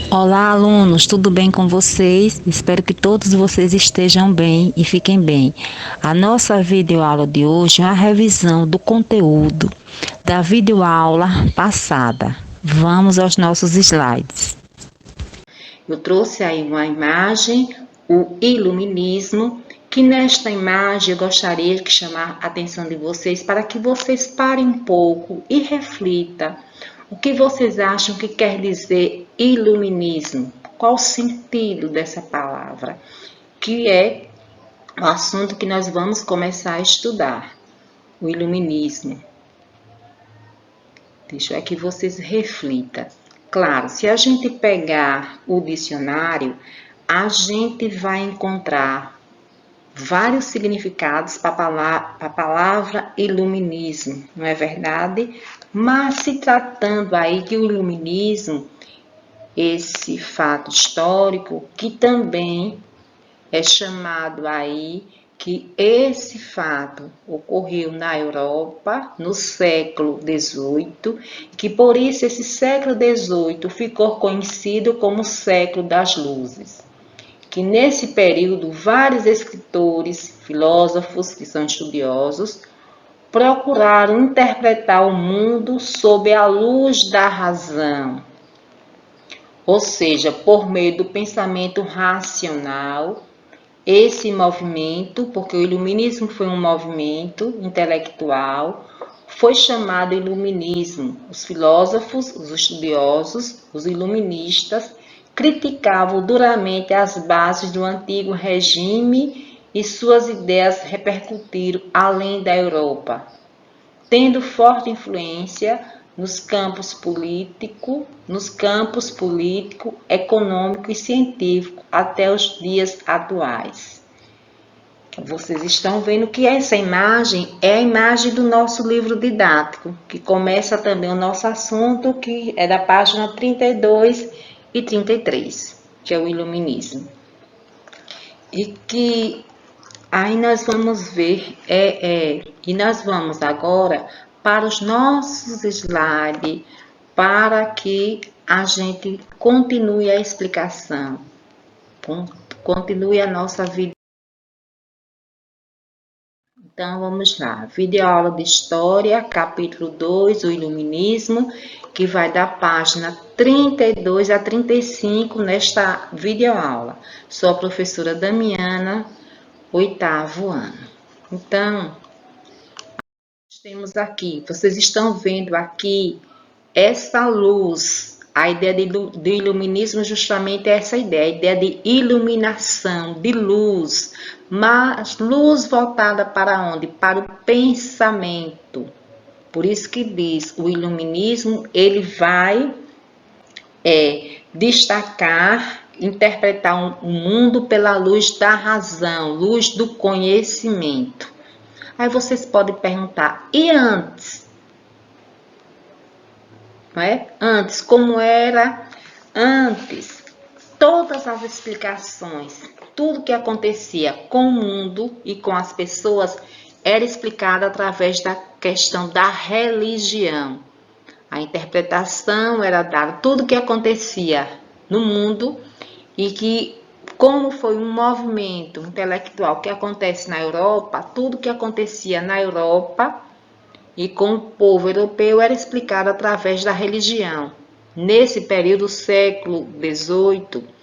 Olá, alunos, tudo bem com vocês? Espero que todos vocês estejam bem e fiquem bem. A nossa videoaula de hoje é uma revisão do conteúdo da videoaula passada. Vamos aos nossos slides. Eu trouxe aí uma imagem, o iluminismo, que nesta imagem eu gostaria de chamar a atenção de vocês para que vocês parem um pouco e reflitam. O que vocês acham que quer dizer iluminismo? Qual o sentido dessa palavra? Que é o assunto que nós vamos começar a estudar, o iluminismo. Deixa eu que vocês reflitam. Claro, se a gente pegar o dicionário, a gente vai encontrar vários significados para a palavra iluminismo, não é verdade? Mas se tratando aí que o iluminismo, esse fato histórico, que também é chamado aí que esse fato ocorreu na Europa no século XVIII, que por isso esse século XVIII ficou conhecido como século das luzes. Que nesse período vários escritores, filósofos, que são estudiosos, procuraram interpretar o mundo sob a luz da razão, ou seja, por meio do pensamento racional. Esse movimento, porque o iluminismo foi um movimento intelectual, foi chamado iluminismo. Os filósofos, os estudiosos, os iluministas, criticavam duramente as bases do antigo regime e suas ideias repercutiram além da Europa, tendo forte influência nos campos político, econômico e científico até os dias atuais. Vocês estão vendo que essa imagem é a imagem do nosso livro didático, que começa também o nosso assunto, que é da página 32 e 33, que é o iluminismo. E que aí nós vamos ver, e nós vamos agora para os nossos slides, para que a gente continue a explicação, continue a nossa vida. Então, vamos lá. Videoaula de História, capítulo 2, o Iluminismo, que vai da página 32 a 35 nesta videoaula. Sou a professora Damiana, 8º ano. Então, temos aqui, vocês estão vendo aqui essa luz. A ideia de iluminismo justamente é essa ideia, a ideia de iluminação, de luz, mas luz voltada para onde? Para o pensamento. Por isso que diz, o iluminismo, ele vai destacar, interpretar o mundo pela luz da razão, luz do conhecimento. Aí vocês podem perguntar, e antes? Não é? Antes, como era antes? Todas as explicações, tudo que acontecia com o mundo e com as pessoas era explicado através da questão da religião. A interpretação era dada, tudo que acontecia no mundo e que, como foi um movimento intelectual que acontece na Europa, tudo que acontecia na Europa e com o povo europeu era explicado através da religião. Nesse período, século XVIII,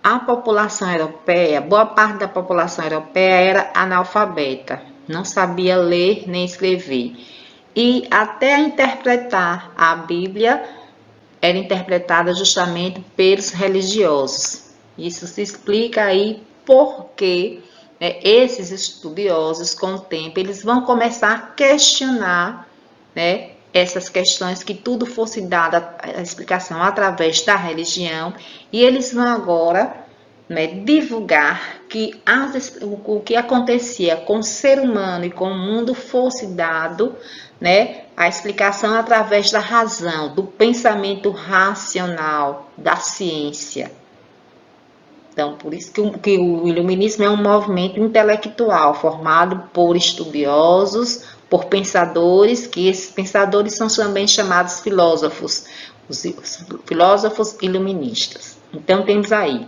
a população europeia, boa parte da população europeia era analfabeta, não sabia ler nem escrever. E até interpretar a Bíblia era interpretada justamente pelos religiosos. Isso se explica aí porque esses estudiosos, com o tempo, eles vão começar a questionar essas questões, que tudo fosse dada a explicação através da religião, e eles vão agora divulgar que o que acontecia com o ser humano e com o mundo fosse dado a explicação através da razão, do pensamento racional, da ciência. Então, por isso que o iluminismo é um movimento intelectual formado por estudiosos, por pensadores, que esses pensadores são também chamados filósofos, os filósofos iluministas. Então, temos aí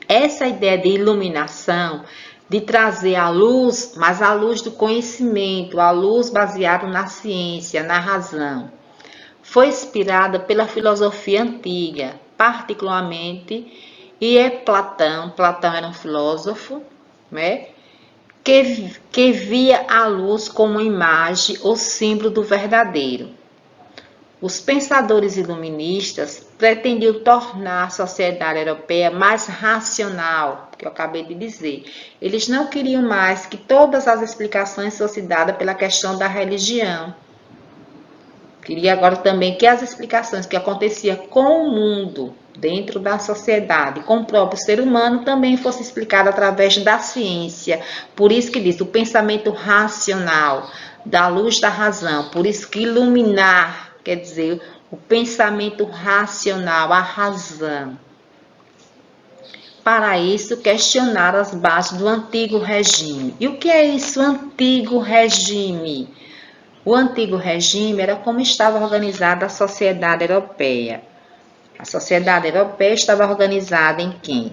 essa ideia de iluminação, de trazer a luz, mas a luz do conhecimento, a luz baseada na ciência, na razão. Foi inspirada pela filosofia antiga, particularmente, e é Platão. Platão era um filósofo, né, que via a luz como imagem ou símbolo do verdadeiro. Os pensadores iluministas pretendiam tornar a sociedade europeia mais racional, que eu acabei de dizer. Eles não queriam mais que todas as explicações fossem dadas pela questão da religião. Queria agora também que as explicações que aconteciam com o mundo, dentro da sociedade, com o próprio ser humano, também fossem explicadas através da ciência. Por isso que diz o pensamento racional, da luz da razão. Por isso que iluminar quer dizer o pensamento racional, a razão. Para isso, questionar as bases do antigo regime. E o que é isso, antigo regime? O antigo regime era como estava organizada a sociedade europeia. A sociedade europeia estava organizada em quem?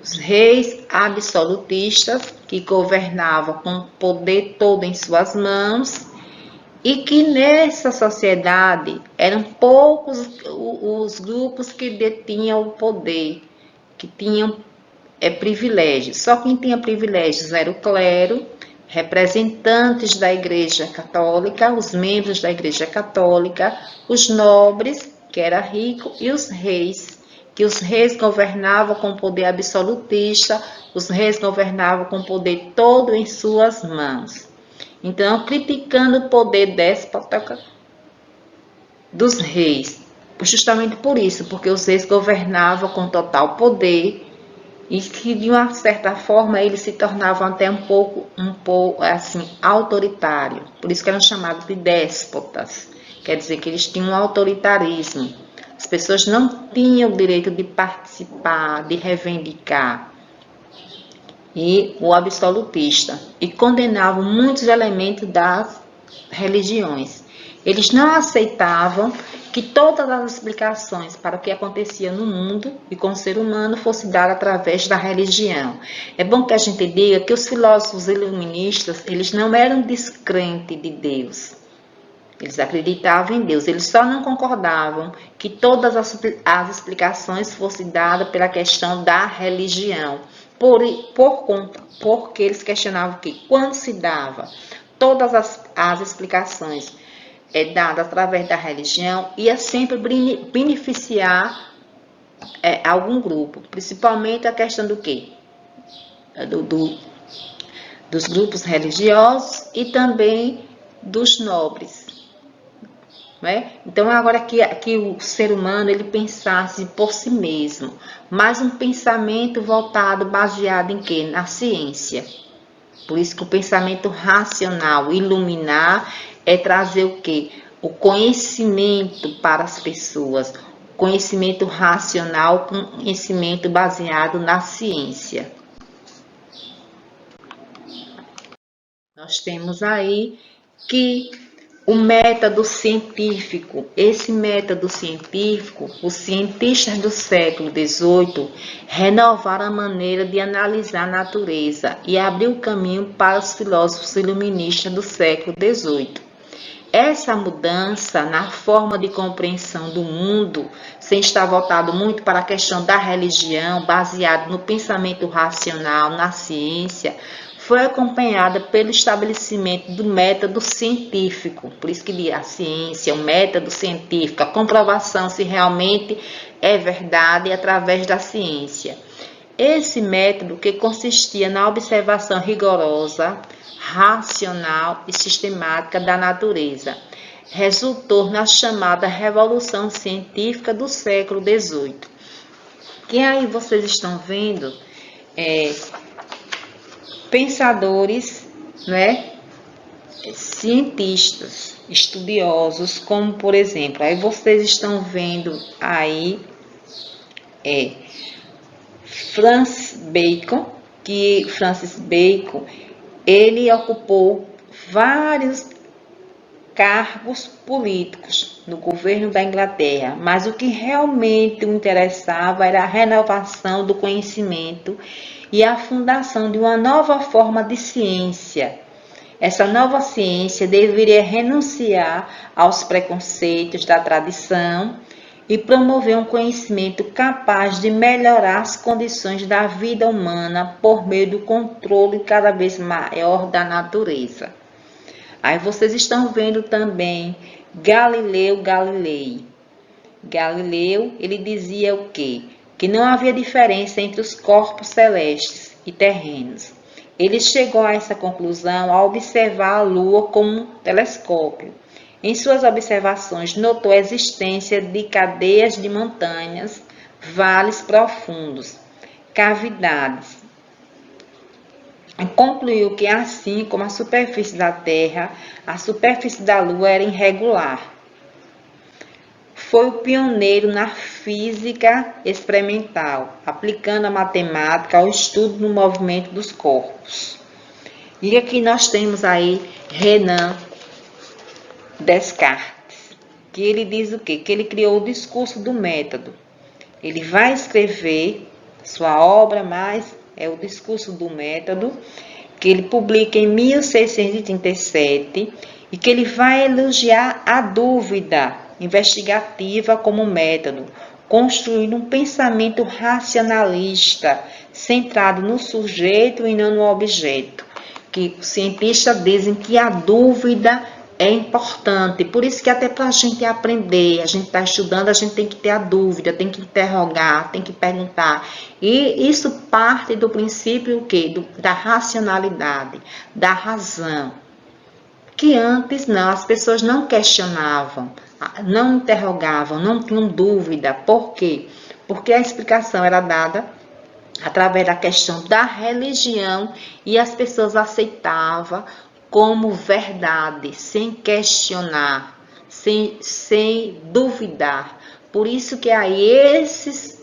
Os reis absolutistas, que governavam com o poder todo em suas mãos, e que nessa sociedade eram poucos os grupos que detinham o poder, que tinham privilégios. Só quem tinha privilégios era o clero, representantes da Igreja Católica, os membros da Igreja Católica, os nobres, que era rico, e os reis, que os reis governavam com poder absolutista, os reis governavam com poder todo em suas mãos. Então, criticando o poder déspota dos reis, justamente por isso, porque os reis governavam com total poder, e que de uma certa forma eles se tornavam até um pouco assim autoritário. Por isso que eram chamados de déspotas. Quer dizer que eles tinham um autoritarismo. As pessoas não tinham o direito de participar, de reivindicar. E o absolutista. E condenavam muitos elementos das religiões. Eles não aceitavam que todas as explicações para o que acontecia no mundo e com o ser humano fosse dada através da religião. É bom que a gente diga que os filósofos iluministas, eles não eram descrentes de Deus. Eles acreditavam em Deus, eles só não concordavam que todas as explicações fossem dadas pela questão da religião. Porque eles questionavam que quando se dava todas as explicações dadas através da religião, ia sempre beneficiar algum grupo, principalmente a questão do quê? Dos grupos religiosos e também dos nobres. Então, agora que o ser humano ele pensasse por si mesmo, mas um pensamento voltado, baseado em quê? Na ciência. Por isso que o pensamento racional, iluminar, é trazer o quê? O conhecimento para as pessoas. Conhecimento racional, conhecimento baseado na ciência. Nós temos aí que o método científico, esse método científico, os cientistas do século XVIII renovaram a maneira de analisar a natureza e abriu o caminho para os filósofos iluministas do século XVIII. Essa mudança na forma de compreensão do mundo, sem estar voltado muito para a questão da religião, baseado no pensamento racional, na ciência, foi acompanhada pelo estabelecimento do método científico. Por isso que a ciência, o método científico, a comprovação se realmente é verdade através da ciência. Esse método que consistia na observação rigorosa, racional e sistemática da natureza, resultou na chamada Revolução Científica do século XVIII. Que aí vocês estão vendo pensadores, cientistas, estudiosos, como por exemplo, aí vocês estão vendo aí Francis Bacon, ele ocupou vários cargos políticos no governo da Inglaterra, mas o que realmente o interessava era a renovação do conhecimento e a fundação de uma nova forma de ciência. Essa nova ciência deveria renunciar aos preconceitos da tradição e promover um conhecimento capaz de melhorar as condições da vida humana por meio do controle cada vez maior da natureza. Aí vocês estão vendo também Galileu Galilei. Galileu, ele dizia o quê? Que não havia diferença entre os corpos celestes e terrenos. Ele chegou a essa conclusão ao observar a Lua com um telescópio. Em suas observações, notou a existência de cadeias de montanhas, vales profundos, cavidades. Concluiu que, assim como a superfície da Terra, a superfície da Lua era irregular. Foi o pioneiro na física experimental, aplicando a matemática ao estudo do movimento dos corpos. E aqui nós temos aí Renan Descartes, que ele diz o quê? Que ele criou o discurso do método. Ele vai escrever sua obra, mas é o discurso do método, que ele publica em 1637, e que ele vai elogiar a dúvida investigativa como método, construindo um pensamento racionalista, centrado no sujeito e não no objeto. Que os cientistas dizem que a dúvida é importante, por isso que até para a gente aprender, a gente está estudando, a gente tem que ter a dúvida, tem que interrogar, tem que perguntar. E isso parte do princípio o quê? Da racionalidade, da razão. Que antes não, as pessoas não questionavam, não interrogavam, não tinham dúvida. Por quê? Porque a explicação era dada através da questão da religião e as pessoas aceitavam como verdade, sem questionar, sem duvidar. Por isso que aí esses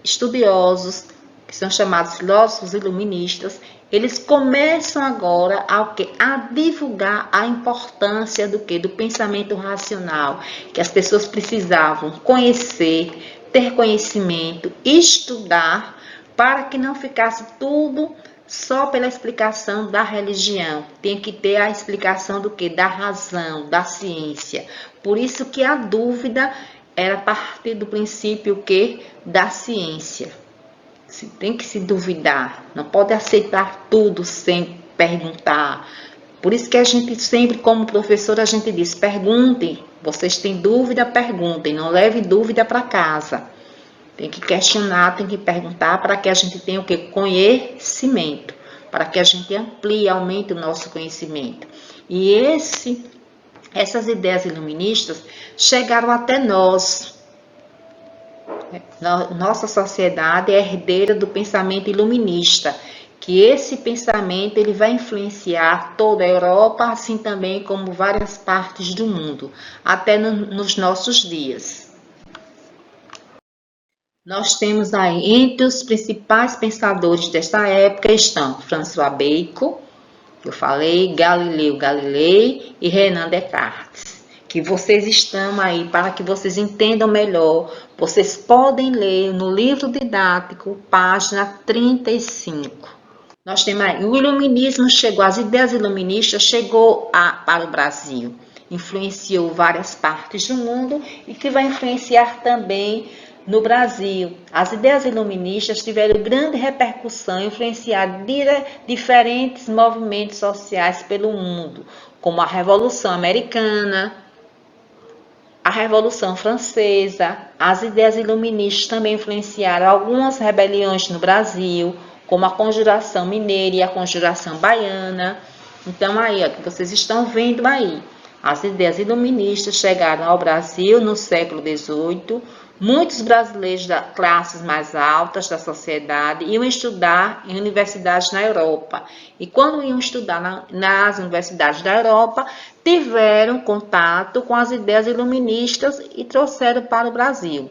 estudiosos, que são chamados filósofos iluministas, eles começam agora a divulgar a importância do quê? Do pensamento racional, que as pessoas precisavam conhecer, ter conhecimento, estudar, para que não ficasse tudo só pela explicação da religião. Tem que ter a explicação do quê? Da razão, da ciência. Por isso que a dúvida era partir do princípio que da ciência. Tem que se duvidar, não pode aceitar tudo sem perguntar. Por isso que a gente sempre, como professor, a gente diz, perguntem, vocês têm dúvida, perguntem, não leve dúvida para casa. Tem que questionar, tem que perguntar para que a gente tenha o quê? Conhecimento, para que a gente amplie, aumente o nosso conhecimento. E essas ideias iluministas chegaram até nós. Nossa sociedade é herdeira do pensamento iluminista, que esse pensamento ele vai influenciar toda a Europa, assim também como várias partes do mundo, até nos nossos dias. Nós temos aí, entre os principais pensadores desta época, estão François Bacon, que eu falei, Galileu Galilei e Renan Descartes. Que vocês estão aí, para que vocês entendam melhor, vocês podem ler no livro didático, página 35. Nós temos aí, o iluminismo chegou, as ideias iluministas chegou para o Brasil, influenciou várias partes do mundo e que vai influenciar também no Brasil. As ideias iluministas tiveram grande repercussão e influenciaram diferentes movimentos sociais pelo mundo, como a Revolução Americana, a Revolução Francesa. As ideias iluministas também influenciaram algumas rebeliões no Brasil, como a Conjuração Mineira e a Conjuração Baiana. Então, aí, ó, que vocês estão vendo aí, as ideias iluministas chegaram ao Brasil no século XVIII. Muitos brasileiros das classes mais altas da sociedade iam estudar em universidades na Europa. E quando iam estudar nas universidades da Europa, tiveram contato com as ideias iluministas e trouxeram para o Brasil.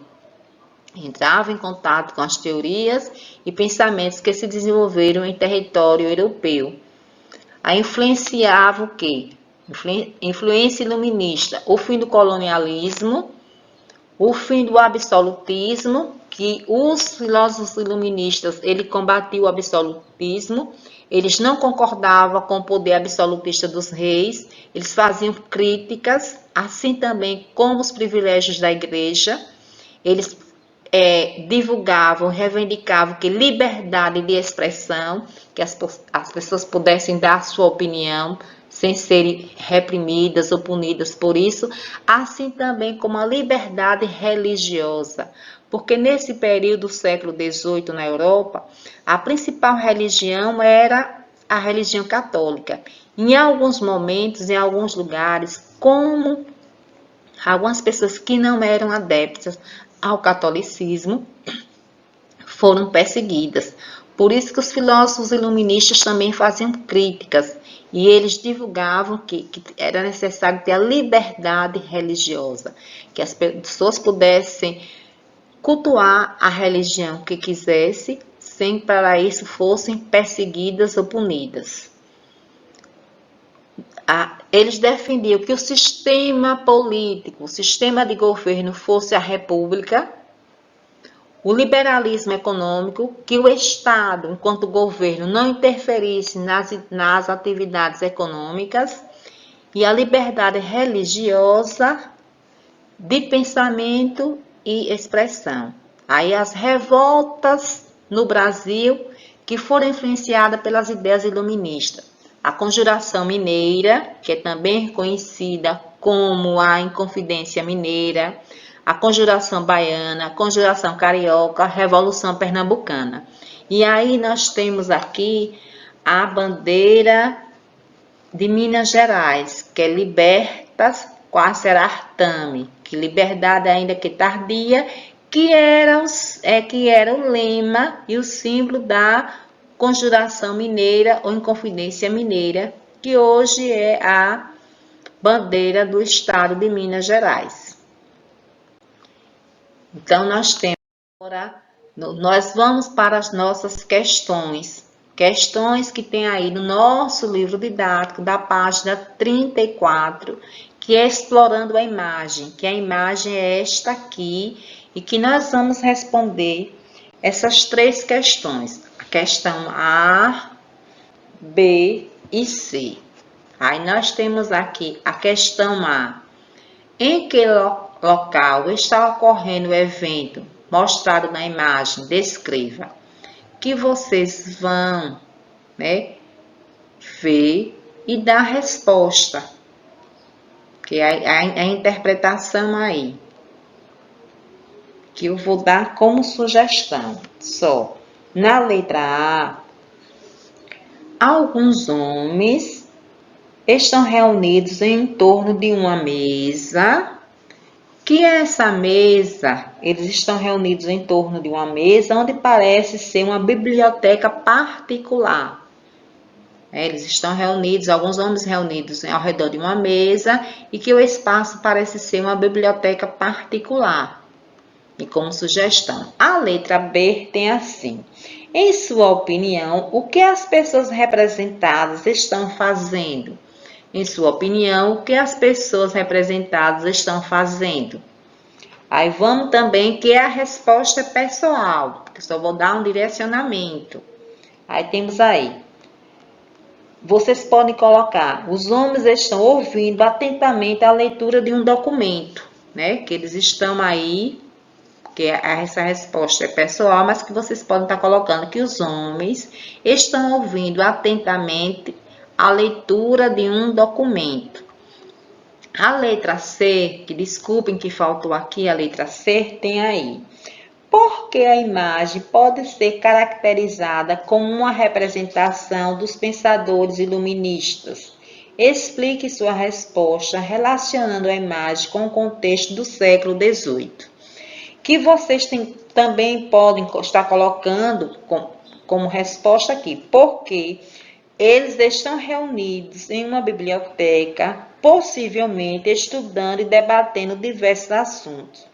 entrava em contato com as teorias e pensamentos que se desenvolveram em território europeu. Aí influenciava o quê? Influência iluminista, o fim do colonialismo, o fim do absolutismo, que os filósofos iluministas, ele combatiu o absolutismo, eles não concordavam com o poder absolutista dos reis, eles faziam críticas, assim também como os privilégios da igreja, eles divulgavam, reivindicavam que liberdade de expressão, que as pessoas pudessem dar sua opinião sem serem reprimidas ou punidas por isso, assim também como a liberdade religiosa, porque nesse período do século XVIII na Europa, a principal religião era a religião católica. Em alguns momentos, em alguns lugares, como algumas pessoas que não eram adeptas ao catolicismo foram perseguidas. Por isso que os filósofos iluministas também faziam críticas e eles divulgavam que era necessário ter a liberdade religiosa, que as pessoas pudessem cultuar a religião que quisesse, sem para isso fossem perseguidas ou punidas. Eles defendiam que o sistema político, o sistema de governo fosse a república, o liberalismo econômico, que o Estado, enquanto governo, não interferisse nas atividades econômicas, e a liberdade religiosa de pensamento e expressão. Aí as revoltas no Brasil que foram influenciadas pelas ideias iluministas. A Conjuração Mineira, que é também conhecida como a Inconfidência Mineira, a Conjuração Baiana, a Conjuração Carioca, a Revolução Pernambucana. E aí nós temos aqui a bandeira de Minas Gerais, que é Libertas Quater Artame, que liberdade ainda que tardia, que era o lema e o símbolo da Conjuração Mineira ou Inconfidência Mineira, que hoje é a bandeira do estado de Minas Gerais. Então, nós temos agora, nós vamos para as nossas questões que tem aí no nosso livro didático, da página 34, que é explorando a imagem, que a imagem é esta aqui, e que nós vamos responder essas três questões, a questão A, B e C. Aí nós temos aqui a questão A. Em que local está ocorrendo o evento mostrado na imagem? Descreva. Que vocês vão, né, ver e dar a resposta, que é a interpretação aí, que eu vou dar como sugestão. Só na letra A, alguns homens estão reunidos em torno de uma mesa. Que é essa mesa? Eles estão reunidos em torno de uma mesa onde parece ser uma biblioteca particular. Eles estão reunidos, alguns homens reunidos ao redor de uma mesa e que o espaço parece ser uma biblioteca particular. E como sugestão, a letra B tem assim: em sua opinião, o que as pessoas representadas estão fazendo? Em sua opinião, o que as pessoas representadas estão fazendo? Aí vamos também que a resposta é pessoal, porque só vou dar um direcionamento. Aí temos aí. Vocês podem colocar, os homens estão ouvindo atentamente a leitura de um documento, né? Que eles estão aí, que essa resposta é pessoal, mas que vocês podem estar colocando que os homens estão ouvindo atentamente a leitura de um documento. A letra C, que desculpem que faltou aqui, a letra C tem aí. Porque a imagem pode ser caracterizada como uma representação dos pensadores iluministas. Explique sua resposta relacionando a imagem com o contexto do século XVIII. Que vocês também podem estar colocando como resposta aqui, porque eles estão reunidos em uma biblioteca, possivelmente estudando e debatendo diversos assuntos.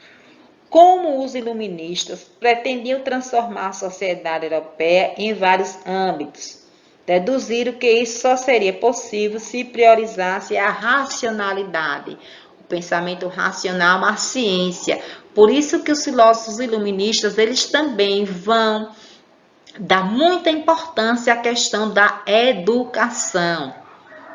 como os iluministas pretendiam transformar a sociedade europeia em vários âmbitos. Deduziram que isso só seria possível se priorizasse a racionalidade, o pensamento racional, a ciência. Por isso que os filósofos iluministas, eles também vão dar muita importância à questão da educação,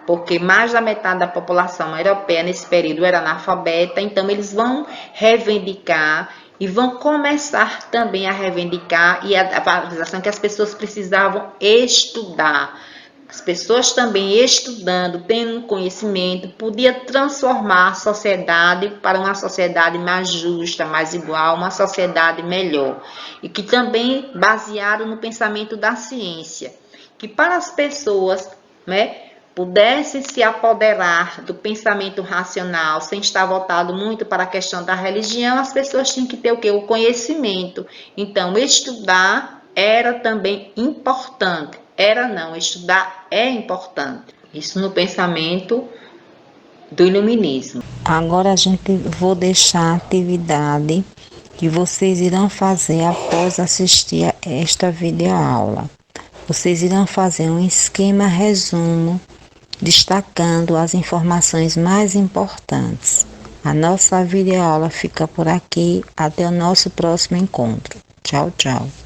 porque mais da metade da população europeia nesse período era analfabeta, então eles vão reivindicar e vão começar também a reivindicar e a valorização que as pessoas precisavam estudar. As pessoas também estudando, tendo conhecimento, podia transformar a sociedade para uma sociedade mais justa, mais igual, uma sociedade melhor. E que também baseado no pensamento da ciência, que para as pessoas, pudessem se apoderar do pensamento racional, sem estar voltado muito para a questão da religião, as pessoas tinham que ter o quê? O conhecimento. Então, estudar era também importante. Estudar é importante. Isso no pensamento do iluminismo. Agora vou deixar a atividade que vocês irão fazer após assistir a esta videoaula. Vocês irão fazer um esquema resumo destacando as informações mais importantes. A nossa videoaula fica por aqui. Até o nosso próximo encontro. Tchau, tchau.